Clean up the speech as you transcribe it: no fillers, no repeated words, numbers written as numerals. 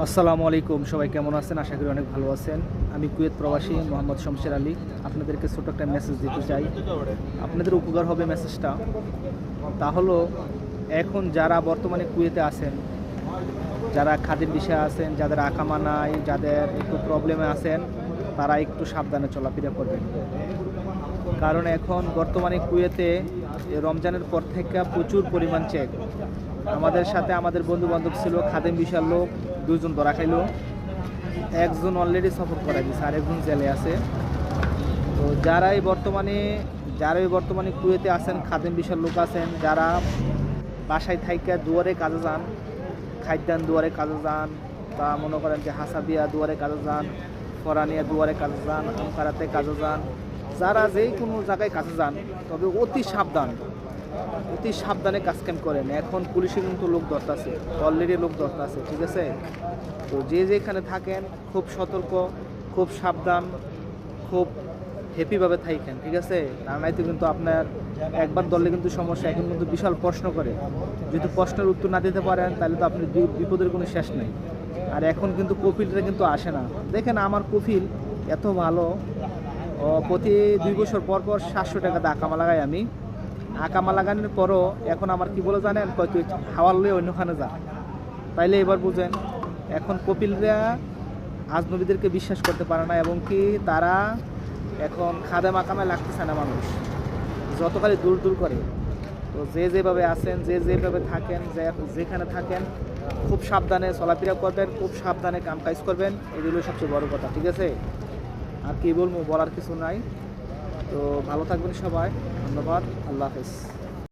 আসসালামু আলাইকুম, সবাই কেমন আছেন? আশা করি অনেক ভালো আছেন। আমি কুয়েত প্রবাসী মোহাম্মদ শমশের আলী। আপনাদেরকে ছোট একটা মেসেজ দিতে চাই, আপনাদের উপকার হবে মেসেজটা। তা হলো, এখন যারা বর্তমানে কুয়েতে আছেন, যারা খাদিম বিষয়ে আছেন, যাদের আকামা নাই, যাদের একটু প্রবলেমে আছেন, তারা একটু সাবধানে চলাফেরা করবেন। কারণ এখন বর্তমানে কুয়েতে রমজানের পর থেকে প্রচুর পরিমাণ চেক। আমাদের সাথে আমাদের বন্ধু বান্ধব ছিল, খাদিম বিষয়ের লোক দুজন ধরা খাইলো, একজন অলরেডি সফর করা দিয়েছে, আর একজন জেলে আছে। তো যারাই বর্তমানে কুয়েতে আছেন, খাদিম বিষয়ের লোক আছেন, যারা বাসায় থাইকা দুয়ারে কাজে যান, খাদ্যান দুয়ারে কাজে যান, বা মনে করেন যে হাসাবিয়া দুয়ারে কাজে যান, ফরানিয়া দুয়ারে কাজে যান, আমকারাতে কাজে যান, যারা যেই কোনো জায়গায় কাজে যান, তবে অতি সাবধানে কাজ কাম করেন। এখন পুলিশে কিন্তু লোক ধরতেছে, অলরেডি লোক ধরতেছে, ঠিক আছে? তো যে যেখানে থাকেন খুব সতর্ক, খুব সাবধান, খুব হ্যাপিভাবে থাকেন, ঠিক আছে? না নাই তো কিন্তু আপনার একবার ধরলে কিন্তু সমস্যা। এখন কিন্তু বিশাল প্রশ্ন করে, যদি প্রশ্নের উত্তর না দিতে পারেন তাহলে তো আপনি বিপদের কোনো শেষ নেই। আর এখন কিন্তু কফিলটা কিন্তু আসে না। দেখেন আমার কফিল এত ভালো, প্রতি 2 বছর পর পর 700 টাকা দিয়ে আকামা লাগাই আমি। আকামা লাগানোর পরও এখন আমার কি বলে জানেন, কয় তুই হাওয়ার লয়ে অন্যখানে যা। তাইলে এবার বুঝেন, এখন কপিলরা আজনবীদেরকে বিশ্বাস করতে পারে না, এবং কি তারা এখন খাদেম আকামায় লাগতেছে না মানুষ, যতখানি দূর দূর করে। তো যে যেভাবে আছেন, যে যেভাবে থাকেন, যেখানে থাকেন, খুব সাবধানে চলাফেরা করবেন, খুব সাবধানে কাম কাজ করবেন, এগুলো সবচেয়ে বড় কথা, ঠিক আছে? আর কি বলবো, বলার কিছু নাই। তো ভালো থাকবেন সবাই, ধন্যবাদ, আল্লাহ হাফেজ।